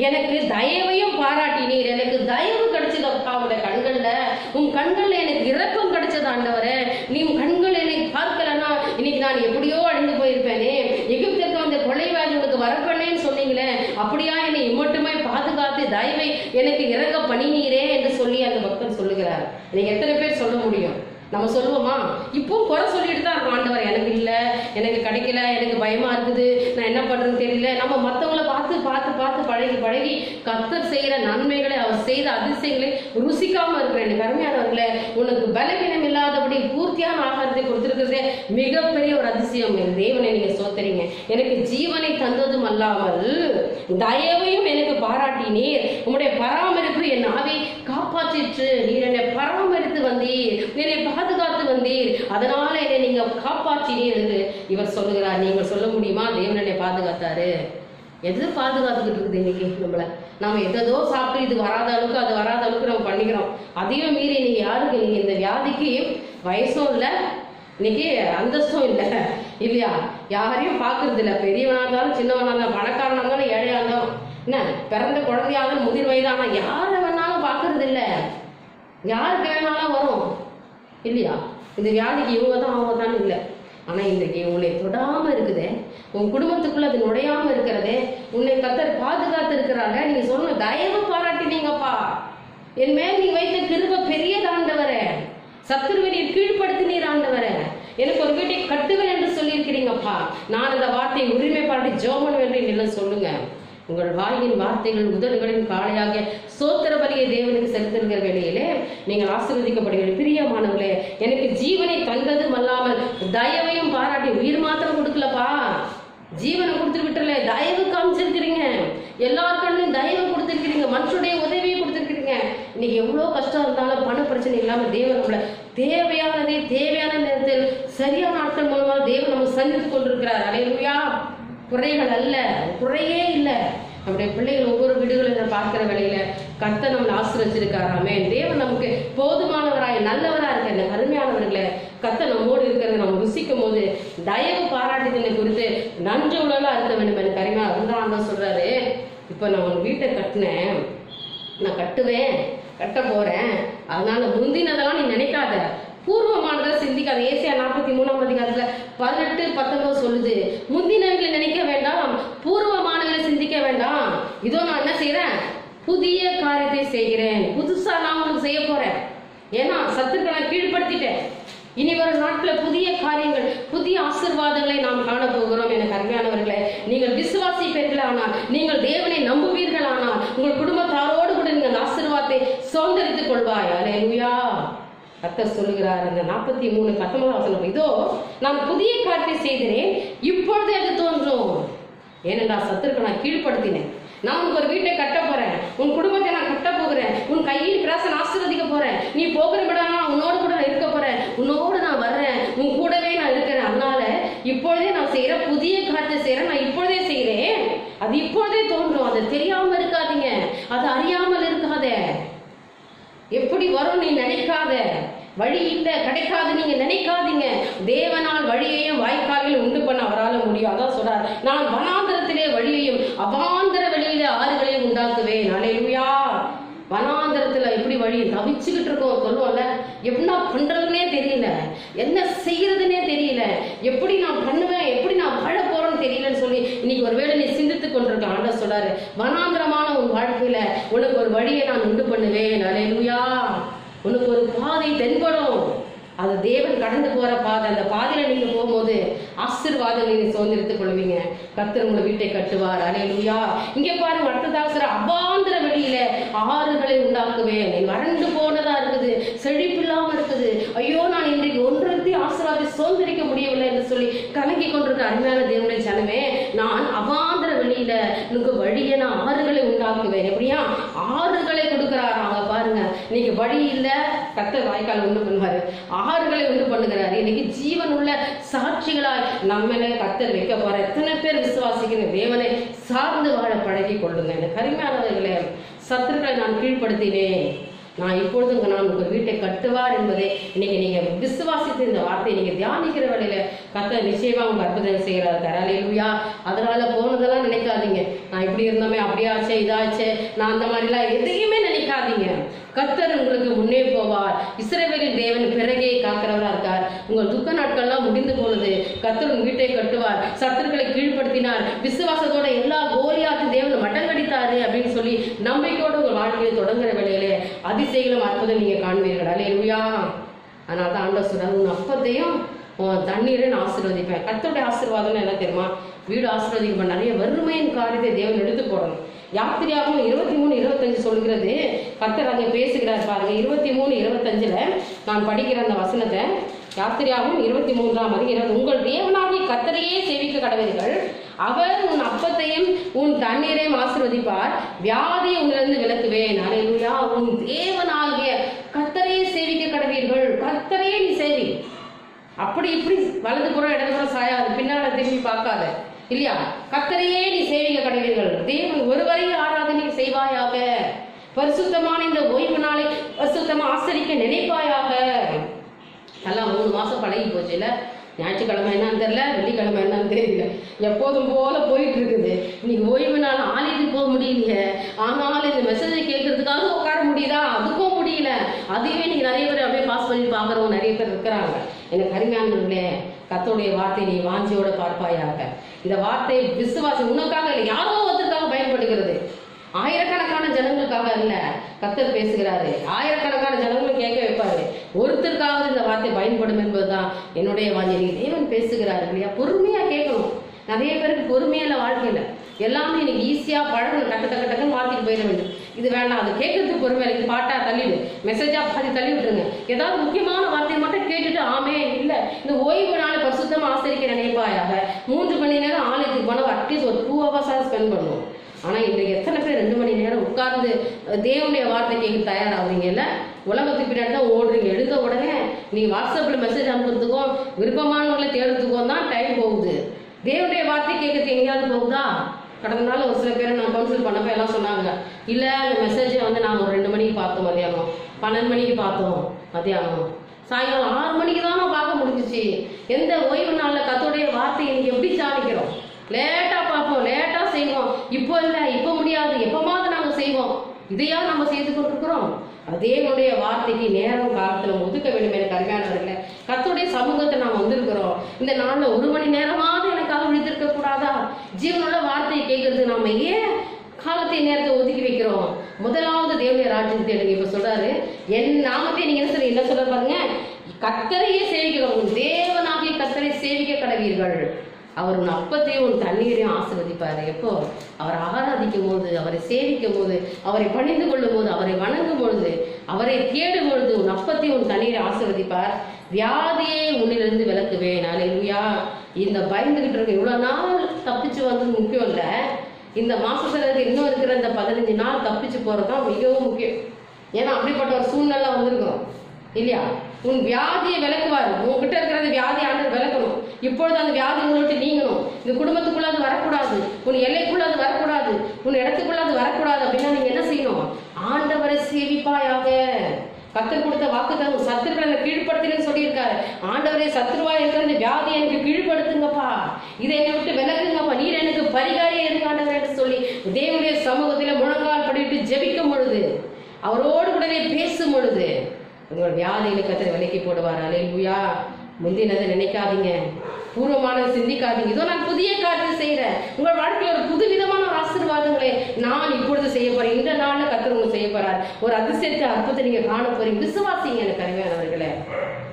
எனக்கு தயவையும் பாராட்டினீர். எனக்கு தயவு கிடைச்சது அவருடைய கண்கள்ல. உன் கண்கள்ல எனக்கு இரக்கம் கிடைச்சது ஆண்டவரே. நீ உன் கண்கள் என்னை பார்க்கலன்னா இன்னைக்கு நான் எப்படியோ அழிந்து போயிருப்பேனே. எகிப்துக்கு வந்த கொலைவாதி உனக்கு வரப்பண்ணேன்னு சொன்னீங்களே, அப்படியா என்னை இம்மட்டுமே பாதுகாத்து தயவை எனக்கு இறக்க பண்ணினீரே என்று சொல்லி அந்த பக்தன் சொல்லுகிறார். நீங்க எத்தனை பேர் சொல்ல முடியும்? நம்ம சொல்லுவோமா? இப்போ குறை சொல்லிட்டு தான் இருக்கும். ஆண்டவர் எனக்கு இல்லை, எனக்கு கிடைக்கல, எனக்கு பயமா இருக்குது, நான் என்ன பண்றேன்னு தெரியல. நம்ம மற்றவங்களை பார்த்து பார்த்து பார்த்து பழகி பழகி கர்த்தர் செய்யற நன்மைகளை, அவர் செய்த அதிசயங்களை ருசிக்காம இருக்கிறேன். கருமையானவர்களே, உனக்கு பலவீனம் இல்லாதபடி பூர்த்தியான ஆகாரத்தை கொடுத்திருக்கிறதே மிகப்பெரிய ஒரு அதிசயம். என் தேவனை நீங்க சோத்தறீங்க. எனக்கு ஜீவனை தந்ததும் அல்லாமல் தயவையும் எனக்கு பாராட்டினீர். உம்முடைய பராமரிப்பு என் ஆவி காப்பாற்றிற்று. நீர் என்னை பராமரித்து வந்தீர், என்னை பாதுகாத்து வந்தீர், அதனால என்னை நீங்க காப்பாற்றினீர் என்று இவர் சொல்லுகிறார். நீங்கள் சொல்ல முடியுமா தேவன் என்னை பாதுகாத்தாரு? எது பாதுகாத்துக்கிட்டு இருக்குது இன்னைக்கு நம்மள? நம்ம எதோ சாப்பிட்டு இது வராத அளவுக்கு அது வராத அளவுக்கு நம்ம பண்ணிக்கிறோம். அதையும் மீறி நீங்க யாருக்கு, நீங்க இந்த வியாதிக்கு வயசும் இல்லை, இன்னைக்கு அந்தஸ்தும் இல்லை இல்லையா, யாரையும் பார்க்கறது இல்லை. பெரியவனா இருந்தாலும் சின்னவனா இருந்தாலும் பணக்காரனா இருந்தாலும் ஏழையா இருந்தாலும் என்ன பிறந்த குழந்தையாவது முதிர் வயதானா யாரை வேணாலும் பார்க்கறது இல்லை. யாருக்கு வேணாலும் வரும் இல்லையா. இந்த வியாதிக்கு இவங்க தான் அவங்க தான் இல்லை. ஆனா இன்றைக்கு உன்னை தொடாம இருக்குதே, உன் குடும்பத்துக்குள்ள அது நுழையாம இருக்கிறதே, உன்னை கர்த்தர் பாதுகாத்து இருக்கிறாங்க. நீங்க சொன்ன தயவு பாராட்டினீங்கப்பா, என் மேல் நீ வைத்த கிருபை பெரியதாண்டவரே, சத்துருவை நீர் கீழ்படுத்தினீர் ஆண்டவரே, எனக்கு ஒரு வீட்டை கட்டுவேன் என்று சொல்லியிருக்கிறீங்கப்பா. நான் அந்த வார்த்தையை உரிமை பாராட்டி ஜோமன் என்று சொல்லுங்க. உங்கள் வாயின் வார்த்தைகள் உதடுகளின் காளையாக சோத்திர பலியை தேவனுக்கு செலுத்துகிற வேளையிலே நீங்கள் ஆசீர்வதிக்கப்படுவீர்கள். பிரியமானவர்களே, எனக்கு ஜீவனை தந்ததும் அல்லாமல் தயவையும் பாராட்டி, உயிர் மாத்திரம் கொடுக்கலப்பா, ஜீவனை கொடுத்துட்டு விட்டுறல, தயவு காமிச்சிருக்கிறீங்க, எல்லார் கண்ணும் தயவு கொடுத்துருக்கிறீங்க, மனுஷனுடைய உதவியை கொடுத்துருக்கிறீங்க. இன்னைக்கு எவ்வளவு கஷ்டம் இருந்தாலும் பண பிரச்சனை இல்லாம தேவன் நம்மள தேவையான நேரத்தில் சரியான நாட்கள் மூலமாக தேவன் நம்ம சந்தித்துக் கொண்டிருக்கிறார். அல்லேலூயா. குறைகள் அல்ல, குறையே இல்லை. நம்முடைய பிள்ளைகள் ஒவ்வொரு வீடுகளில் பார்க்கிற வேளையில கர்த்தர் நம்மளை ஆசீர்வதிச்சிருக்காராமே. தேவன் நமக்கு போதுமானவராய் நல்லவரா இருக்க இந்த அருமையானவர்களை கர்த்தர் நம்மோடு இருக்கிறத நம்ம ருசிக்கும் போது தயவு பாராட்டுதலை குறித்து நன்றி உணர்வா இருக்க வேண்டும். எனக்கு அருமையா இருந்தான் சொல்றாரு, இப்ப நான் ஒரு வீட்டை கட்டினேன், நான் கட்ட போறேன், அதனால முந்தினதெல்லாம் நீ நினைக்காத, பூர்வமானதை சிந்திக்காத. ஏசியா 43ஆம் அதிகாரத்துல 18-19 சொல்லுது, முந்தினவர்களை நினைக்க வேண்டாம், பூர்வமானவர்களை சிந்திக்க வேண்டாம். இதோ நான் என்ன செய்யறேன், புதிய காரியத்தை செய்கிறேன், புதுசா நான் உங்களுக்கு செய்ய போறேன். ஏன்னா சத்துருக்களை கீழ்படுத்திட்டேன். இனி வரும் நாட்கள புதிய காரியங்கள், புதிய ஆசீர்வாதங்களை நாம் காண போகிறோம். எனக்கு அருமையானவர்களே, நீங்கள் விசுவாசிப்பீர்களானால், நீங்கள் தேவனை நம்புவீர்களானால், உங்கள் குடும்பத்தாரோடு கூட நீங்கள் ஆசீர்வாதத்தை சுதந்திரித்துக் கொள்வாய். அல்லேலூயா. கர்த்தர் சொல்லுகிறார் அந்த 43:19 இதோ நான் புதிய காரியத்தை செய்கிறேன், இப்பொழுது அது தோன்றும். ஏனென்றா சத்துருக்களை நான் கீழ்படுத்தினேன். நான் உனக்கு ஒரு வீட்டை கட்ட போறேன், உன் குடும்பத்தை நான் கட்ட போகிறேன், உன் கையில் பிரசன் ஆசீர்வதிக்க போறேன், நீ போகிற விடாம உன்னோடு கூட நான் இருக்க போறேன், உன்னோடு நான் வர்றேன், உன் கூடவே நான் இருக்கிறேன். அதனால இப்பொழுதே நான் செய்யறேன், புதிய காரியத்தை செய்யறேன், நான் இப்பொழுதே செய்யறேன், அது இப்பொழுதே தோன்றும். அது தெரியாம இருக்காதீங்க, அது அறியாமல் இருக்காத. எப்படி வரும் நீ நினைக்காத, வழி இல்லை கிடைக்காது நீங்க நினைக்காதீங்க. தேவனால் வழியையும் வாய்க்காலையும் உண்டு பண்ண அவரால் முடியும். அதான் சொல்றார், நான் வனாந்தரத்திலே வழியையும் அவாந்தர வெளியிலே ஆறுகளையும் உண்டாக்குவேன். அல்லேலூயா. வனாந்தரத்துல எப்படி வழி தவிச்சுக்கிட்டு இருக்கோம் சொல்லுவோம்ல, என்ன பண்றதுன்னே தெரியல, என்ன செய்யறதுன்னே தெரியல, எப்படி நான் பண்ணுவேன், எப்படி நான் வாழ போறேன்னு தெரியலன்னு சொல்லி இன்னைக்கு ஒருவேளை நீ சிந்தித்துக் கொண்டிருக்க. ஆண்டவர் சொல்றாரு, வனாந்தரமான உன் வாழ்க்கையில உனக்கு ஒரு வழியை நான் உண்டு பண்ணுவேன். அல்லேலூயா. உனக்கு ஒரு பாதை தென்படும், அது தேவன் கடந்து போற பாதை. அந்த பாதையில நீங்க போகும்போது ஆசீர்வாதம் நீங்க சுதந்திரித்துக் கொள்வீங்க. கர்த்தர் உங்களை வீட்டை கட்டுவார். அல்லேலூயா. இங்க பாருங்க, அடுத்ததாக சொல்ற, அவாந்தர வெளியில ஆறுகளை உண்டாக்குவேன். வறண்டு போனதா இருக்குது, செழிப்பில்லாம இருக்குது, ஐயோ நான் இன்றைக்கு ஒன்றத்தை ஆசீர்வாதத்தை சுதந்திரிக்க முடியவில்லை என்று சொல்லி கலங்கி கொண்டிருக்க அருமையான தேவனுடைய ஜனமே, நான் அவாந்தர வெளியில உனக்கு வழியை நான் ஆறுகளை உண்டாக்குவேன். எப்படியா ஆறுகளை கொடுக்கிறார். அவங்க பாருங்க, இன்னைக்கு வழி இல்ல, கர்த்தர் வாய்க்கால் உண்டு பண்ணுவாரு, ஆறுகளை உண்டு பண்ணுகிறாரு. இன்னைக்கு ஜீவன் உள்ள சாட்சிகளாய் நம்மளே கர்த்தர் வைக்க போற. எத்தனை பேர் விசுவாசிக்கிற தேவனை சார்ந்து வாழ பழகி கொள்ளுங்க. இந்த கருமையானவர்களே, சத்துருக்களை நான் கீழ்படுத்தினேன், நான் இப்பொழுது நான் உங்கள் வீட்டை கட்டுவார் என்பதை இன்னைக்கு நீங்க விசுவாசித்து இந்த வார்த்தையை நீங்க தியானிக்கிற வேளையில கர்த்தர் நிச்சயமா உங்க அற்புதம் செய்கிறார். அல்லேலூயா. அதனால போனதெல்லாம் நினைக்காதீங்க, நான் இப்படி இருந்தோமே, அப்படியாச்சே, இதாச்சே, நான் அந்த மாதிரிலாம் எதையுமே நினைக்காதீங்க. கர்த்தர் உங்களுக்கு முன்னே போவார். இஸ்ரவேலின் தேவன் பிறகே காக்கிறவரா இருக்கார். உங்கள் துக்க நாட்கள்லாம் முடிந்து போனது. கர்த்தர் உங்க வீட்டை கட்டுவார். சத்துருக்களை கீழ்படுத்தினார். விசுவாசத்தோட எல்லா கோலியாத்து தேவன் மட்டங்கடித்தாரு அப்படின்னு சொல்லி நம்பிக்கையோடு உங்கள் வாழ்க்கையை தொடங்குற வேளையிலே அதிசயங்களும் அற்புதம் நீங்க காண்பீர்கள். அல்லேலூயா. அதனால தான் ஆண்டவர் சொல்றாரு, உன் அப்பத்தையும் தண்ணீரை நான் ஆசீர்வதிப்பேன். கர்த்தருடைய ஆசீர்வாதம் என்ன தெரியுமா, வீடு ஆசீர்வதிக்கப்படும். நிறைய வறுமையின் காரியத்தை தேவன் எடுத்து போடணும். யாத்திரையாகவும் 23:25 சொல்கிறது. கர்த்தர் அங்கே பேசுகிறார் பாருங்க. 23:25 நான் படிக்கிற அந்த வசனத்தை, யாத்திரையாகவும் 23ஆம் அதிகாரம், உங்கள் தேவனாகிய கர்த்தரையே சேவிக்க கடவீர்கள், அவர் உன் அப்பத்தையும் உன் தண்ணீரையும் ஆசீர்வதிப்பார், வியாதியை உங்களிருந்து விலக்குவேன். அல்லேலூயா. உன் தேவனாகிய கர்த்தரையே சேவிக்க கடவீர்கள். கர்த்தரையே நீ சேவி. அப்படி இப்படி வலது புறம் இடது புறம் சாயாது, பின்னால திரும்பி பார்க்காத, இல்லையா? கர்த்தரையே நீ சேவிக்க கடவீர்கள். தேவன் ஒருவரையும் ஆராதனை செய்வாயாக. பரிசுத்தமான இந்த ஓய்வு நாளை பரிசுத்தமா ஆசரிக்க நினைப்பாயாக. எல்லாம் 3 மாதம் பழகி போச்சு இல்லை. ஞாயிற்றுக்கிழமை என்னன்னு தெரியல, வெள்ளிக்கிழமை என்னன்னு தெரியல, எப்போதும் போல போயிட்டு இருக்குது. இன்னைக்கு ஓய்வு நாள் ஆலயத்துக்கு போக முடியலையே, ஆனாலும் இந்த மெசேஜை கேட்கறதுக்காக உட்கார முடியுதா? அதுக்கும் முடியல. அதுவே இன்னைக்கு நிறைய பேர் அப்படியே பாஸ் பண்ணி பார்க்குறவங்க நிறைய பேர் இருக்கிறாங்க. எனக்கு அருமையானவர்களே, கர்த்தருடைய வார்த்தை நீ வாஞ்சியோட பார்ப்பாயாக. இந்த வார்த்தை விசுவாசி உனக்காக இல்லை, யாரோ ஒருத்தருக்காக பயன்படுகிறது. ஆயிரக்கணக்கான ஜனங்களுக்காக அல்ல கர்த்தர் பேசுகிறாரு. ஆயிரக்கணக்கான ஜனங்களும் கேட்க வைப்பாரு. ஒருத்தருக்காக இந்த வார்த்தை பயன்படும் என்பதுதான் என்னுடைய வாஞ்சை. தேவன் பேசுகிறாரு இல்லையா? பொறுமையா கேட்கணும். நிறைய பேருக்கு பொறுமையா இல்லை வாழ்க்கையில. எல்லாமே இன்னைக்கு ஈஸியா பழகணும், டக்கு டக்கு டக்குன்னு மாத்திட்டு போயிட வேண்டும். இது வேண்டாம், அது கேட்கறதுக்கு பொறுமையா இருக்கு. பாட்டா தள்ளிடு, மெசேஜா பாதி தள்ளி விட்டுருங்க. ஏதாவது முக்கியமான வார்த்தையை மட்டும் கேட்டுட்டு ஆமே இல்ல. இந்த ஓய்வு நாளை பரிசுத்தமா ஆசரிக்க நினைப்பாயாக. 3 மணி நேரம் ஆலயத்துக்கு போனா அட்லீஸ்ட் ஒரு 2 hours ஸ்பெண்ட் பண்ணுவோம். ஆனா இன்றைக்கு எத்தனை பேர் 2 மணி நேரம் உட்கார்ந்து தேவனுடைய வார்த்தை கேட்க தயாராகிறீங்கல்ல? உலகத்துக்கு பின்னாடி தான் ஓடுறீங்க. எடுத்த உடனே நீங்க வாட்ஸ்அப்ல மெசேஜ் அனுப்புறதுக்கும் விருப்பமானவர்களை தேடுறதுக்கும் தான் டைம் போகுது. தேவனுடைய வார்த்தை கேட்கறது எங்கேயாவது போகுதா? கடந்த நாள் ஒரு சில பேரை நான் கவுன்சில் பண்ணப்ப எல்லாம் சொன்னாங்க, இல்ல அந்த மெசேஜை நாங்கள் ஒரு 2 மணிக்கு பார்த்தோம், மதியானம் 12 மணிக்கு பார்த்தோம், மதியானம் சாயங்காலம் 6 மணிக்கு தான் நான் பார்க்க முடிஞ்சிச்சு. எந்த ஓய்வு நாளில் கர்த்தருடைய வார்த்தையை இன்னைக்கு எப்படி சாதிக்கிறோம்? லேட்டா பார்ப்போம், லேட்டா செய்வோம். இப்போ இல்லை, இப்போ முடியாது, எப்பமாவது நாங்கள் செய்வோம். இதையா நம்ம செய்து கொண்டிருக்கிறோம்? அதேனுடைய வார்த்தைக்கு நேரம் காலத்துல ஒதுக்க வேண்டும். எனக்கு அருமையானவர்களே, கர்த்தருடைய சமூகத்தை நாம் வந்திருக்கிறோம். இந்த நாள்ல 1 மணி நேரமாவது எனக்காக விழித்திருக்க கூடாதா? ஜீவனோட வார்த்தையை கேட்கறது நாம ஏன் காலத்தை நேரத்தை ஒதுக்கி வைக்கிறோம்? முதலாவது தேவனுடைய ராஜ்யத்தை எடுங்க. இப்ப சொல்றாரு, என் நாமத்தை நீங்க என்ன சொல்ற பாருங்க, கர்த்தரையே சேவிக்கிறோம். தேவனாகிய கர்த்தரை சேவிக்க கடவீர்கள். அவர் உன் அப்பத்தையும் உன் தண்ணீரையும் ஆசீர்வதிப்பாரு. எப்போ? அவரை ஆராதிக்கும் போது, அவரை சேவிக்கும் போது, அவரை பணிந்து கொள்ளும் போது, அவரை வணங்கும் பொழுது, அவரை தேடும் பொழுது உன் அப்பத்தையும் உன் தண்ணீரை ஆசீர்வதிப்பார். வியாதியை உன்னிலிருந்து விலக்குவேன். அல்லேலூயா. இந்த பயந்துகிட்டு இருக்க இவ்வளவு நாள் தப்பிச்சு வந்தது முக்கியம் இல்ல. இந்த மாசத்துல இன்னும் இருக்கிற இந்த 15 நாள் தப்பிச்சு போறதுதான் மிகவும் முக்கியம். ஏன்னா அப்படிப்பட்ட ஒரு சூழ்நிலை வந்திருக்கிறோம் இல்லையா? உன் வியாதியை விளக்குவாரு. உங்ககிட்ட இருக்கிற அந்த வியாதி ஆண்டவர் விளக்கணும். இப்பொழுது அந்த வியாதி உங்களை விட்டு நீங்கணும். இந்த குடும்பத்துக்குள்ள அது வரக்கூடாது, உன் எல்லைக்குள்ள அது வரக்கூடாது, உன் இடத்துக்குள்ள அது வரக்கூடாது. அப்படின்னா நீங்க என்ன செய்யணும்? ஆண்டவரை சேவிப்பாயாக. கர்த்தர் கொடுத்த வாக்குத்தத்தம், சத்துருக்களை கீழ்படுத்துன்னு சொல்லியிருக்காரு. ஆண்டவரே, சத்துருவா இருக்கிற இந்த வியாதியை எனக்கு கீழ்படுத்துங்கப்பா, இதை என்னை விட்டு விலகுங்கப்பா, நீர் எனக்கு பரிகாரியா இருக்காண்டவர் என்று சொல்லி தேவனுடைய சமூகத்துல முழங்கால் படிட்டு ஜெபிக்கும் பொழுது, அவரோடு உடனே பேசும் பொழுது உங்கள் வியாதிகளை கர்த்தர் விலக்கி போடுவார். அல்லேலூயா. முந்தினதை நினைக்காதீங்க, பூர்வமானதை சிந்திக்காதீங்க. இதோ நான் புதிய காரியத்தை செய்யறேன். உங்கள் வாழ்க்கையில் ஒரு புதுவிதமான ஆசீர்வாதங்களை நான் இப்பொழுது செய்ய போறேன். இந்த நாள்ல கர்த்தர் உங்களுக்கு செய்ய போறார். ஒரு அதிசயத்தை, அற்புதத்தை நீங்க காண போறீங்க. விசுவாசிங்க எனக்கு அருமையானவர்களே.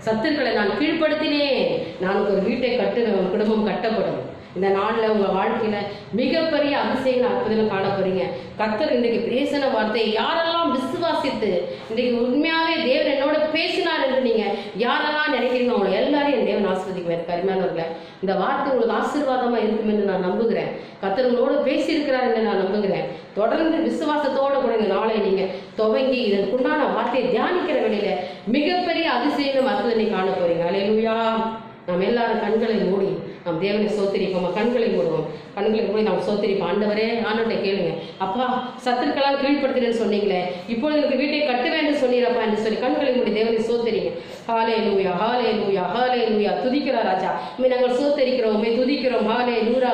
சத்துருக்களை நான் கீழ்படுத்தினேன், நான் ஒரு வீட்டை கட்டுவேன், குடும்பம் கட்டப்படும். இந்த நாள்ல உங்க வாழ்க்கையில மிகப்பெரிய அதிசயங்கள் அற்புதம் காண போறீங்க. கர்த்தர் இன்றைக்கு பேசின வார்த்தையை யாரெல்லாம் விசுவாசித்து இன்றைக்கு உண்மையாவே தேவன் என்னோட பேசினார் என்று நீங்க யாரெல்லாம் நினைக்கிறீங்க, அவங்க எல்லாரையும் என் தேவன் ஆசீர்வதிக்குவேன். கருமையானவர்களே, இந்த வார்த்தை உங்களுக்கு ஆசீர்வாதமா இருக்கும் என்று நான் நம்புகிறேன். கர்த்தர் உங்களோட பேசி இருக்கிறார் என்று நான் நம்புகிறேன். தொடர்ந்து விசுவாசத்தோட கூட இந்த நாளை நீங்க துவங்கி இதற்குண்டான வார்த்தையை தியானிக்கிற வேளையில மிகப்பெரிய அதிசயம் அற்புதத்தை காண போறீங்க. அல்லேலூயா. நாம் எல்லாரும் கண்களை மூடி நாம் தேவனை சோத்திரிப்போம். கண்களை மூடுவோம். கண்களை மூடி நாம் சோத்திரிப்போம். ஆண்டவரே, ஆண்டவர்கிட்ட கேளுங்க, அப்பா சத்துருக்களால் கீழ்படுத்தினு சொன்னீங்களே, இப்பொழுது எனக்கு வீட்டை கட்டுவேன் என்று சொன்னீரப்பா என்று சொல்லி கண்களை மூடி தேவனை சோத்திரிங்க. ஹalleluya, ஹalleluya, ஹalleluya. துதிக்கிறோம் ராஜா, நாங்கள் சோத்திரிக்கிறோம், துதிக்கிறோம். ஹalleluya.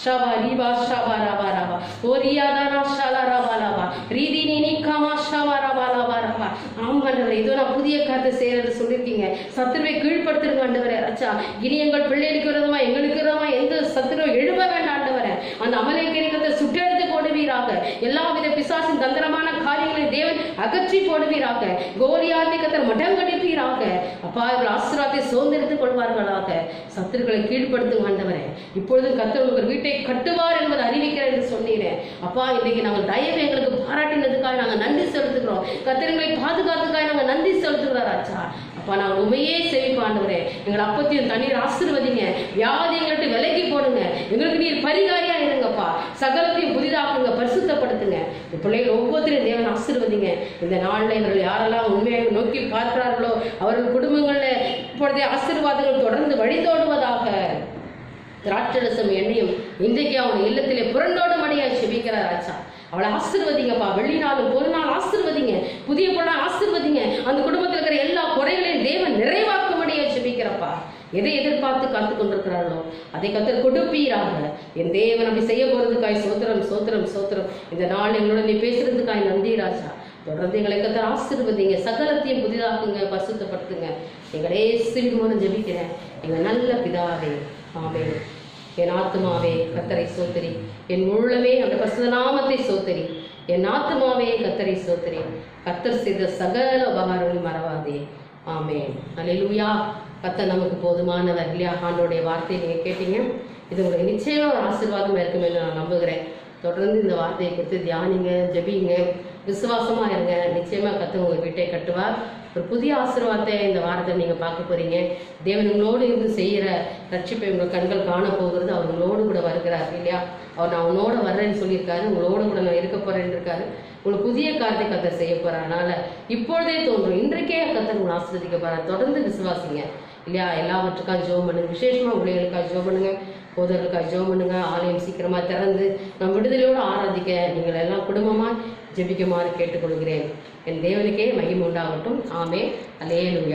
ஷபா லிபா ஷபா ரபா ரபா ஓரியாதானா ஷலா ரபா ரபா ரீதினி நிகமா ஷபா ரபா ரபா ரபா. ஆண்டவரே, இதோ நான் புதிய காரியத்தை செய்யறது சொல்லிருக்கீங்க. சத்துருவை கீழ்படுத்துங்க ஆண்டவரே. ராஜா, இனி எங்கள் பிள்ளைகளுக்கு விரோதமா எங்களுக்கு விரோதமா எந்த சத்துருவை எழுப்ப வேண்டாம் ஆண்டவரே. அந்த அமலேக்கியத்தை சுட்டெடுத்து போடுவீராக. எல்லாவித பிசாசின் தந்திரமான காரியங்களை தேவன் அகற்றி போடுவீராக. கோலியாத்தை கர்த்தர் மடங்கடிப்பீராக. அப்பா, இவர்கள் ஆசீர்வாதத்தை சுதந்திரித்துக் கொள்வார்களாக. சத்துருக்களை கீழ்படுத்துங்க ஆண்டவரே. இப்பொழுது கர்த்தர் உங்கள் வீட்டை கட்டுவார் என்பதை அறிவிக்கிறார் என்று சொன்னீரேன். அப்பா, இன்றைக்கு நாங்கள் தயவு எங்களுக்கு பாராட்டினதுக்காக நாங்கள் நன்றி செலுத்துகிறோம். கர்த்தர்களை பாதுகாத்துக்காக நாங்கள் நன்றி செலுத்துகிறோம் ராஜா. அப்பா, நாங்கள் உண்மையே செவிப்போம் ஆண்டவரே. எங்கள் அப்பத்தையும் தண்ணீர் ஆசீர்வதிங்க. வியாதி எங்கள்கிட்ட விலகி போடுங்க. எங்களுக்கு நீர் பரிகாரியா இருங்கப்பா. சகலத்தையும் புதிதாக்குங்க, பரிசுத்தப்படுத்துங்க. பிள்ளைகள் ஒவ்வொருத்தரையும் தேவன் ஆசீர்வதிங்க. இந்த நாளில் இவர்கள் யாரெல்லாம் உண்மையாக நோக்கி பார்க்கிறார்களோ அவர்கள் குடும்பங்கள்ல இப்பொழுதே ஆசீர்வாதங்கள் தொடர்ந்து வழிதோடுவதாக. திராட்சரசம் எண்ணெயும் இன்றைக்கு அவன் இல்லத்திலே புரண்டோடும்படியா செபிக்கிறார் ராஜா. அவளை ஆசீர்வதிங்கப்பா. வெள்ளினாலும் ஒரு நாள் ஆசீர்வதிங்க. புதிய பொருளை ஆசீர்வதிங்க. அந்த குடும்பத்தில் இருக்கிற எல்லா குறைகளையும் தேவன் நிறைவாக்கும்படியா எதை எதிர்பார்த்து காத்து கொண்டிருக்கிறார்களோ அதை கர்த்தர் கொடுப்பீராக. என் தேவன் அப்படி செய்ய போறதுக்காய் சோத்திரம் சோத்திரம் சோத்திரம். இந்த நாள் எங்களோட நீ பேசுறதுக்காய் நன்றி ராஜா. தொடர்ந்து எங்களை கர்த்தர் ஆசீர்வதிங்க, சகலத்தையும் புதிதாக்குங்க, பரிசுத்தப்படுத்துங்க. எங்களே மூலம் ஜெபிக்கிறேன் எங்க நல்ல பிதாவே, ஆமென். என் ஆத்துமாவே கர்த்தரை சோத்திரி, என் உள்ளமே அந்த பரிசுத்த நாமத்தை சோத்திரி. என் ஆத்துமாவே கர்த்தரை சோத்திரி, கர்த்தர் செய்த சகல உபகாரங்களையும் மறவாதே. ஆமென். அல்லேலூயா. கர்த்தர் நமக்கு போதுமானவர் இல்லையா? ஆண்டோடைய வார்த்தையை நீங்க கேட்டீங்க. இது உங்களுக்கு நிச்சயமா ஒரு ஆசீர்வாதம் இருக்கும் என்று நான் நம்புகிறேன். தொடர்ந்து இந்த வார்த்தையை குறித்து தியானிங்க, ஜெபிங்க, விசுவாசமா இருங்க. நிச்சயமா கர்த்தர் உங்க வீட்டை கட்டுவார். ஒரு புதிய ஆசீர்வாதத்தை இந்த வாரத்தை நீங்க பார்க்க போறீங்க. தேவன் உங்களோடு இருந்து செய்யற ரட்சிப்பை உங்கள் கண்கள் காண போகிறது. அவர் உங்களோடு கூட வருகிறார் இல்லையா? அவர் நான் உன்னோட வர்றேன்னு சொல்லியிருக்காரு, உங்களோடு கூட நான் இருக்க போறேன்னு இருக்காரு. உங்களுக்கு புதிய காரியத்தை கர்த்தர் செய்ய போறார். அதனால இப்பொழுதே தோன்றும், இன்றைக்கே கர்த்தர் உங்களை ஆசீர்வதிக்க போறார். தொடர்ந்து விசுவாசிங்க இல்லையா? எல்லாவற்றுக்காக ஜெபம் பண்ணுங்க. விசேஷமா ஊழியர்களுக்காக ஜெபம் பண்ணுங்க, போதர்களுக்காக ஜெபம் பண்ணுங்க. ஆலயம் சீக்கிரமா திறந்து நம் விடுதலையோடு ஆராதிக்க நீங்கள் எல்லாம் குடும்பமா ஜெபிக்குமாறு கேட்டுக்கொள்கிறேன். என் தேவனுக்கே மகிமை உண்டாகட்டும். ஆமென். அல்லேலூயா.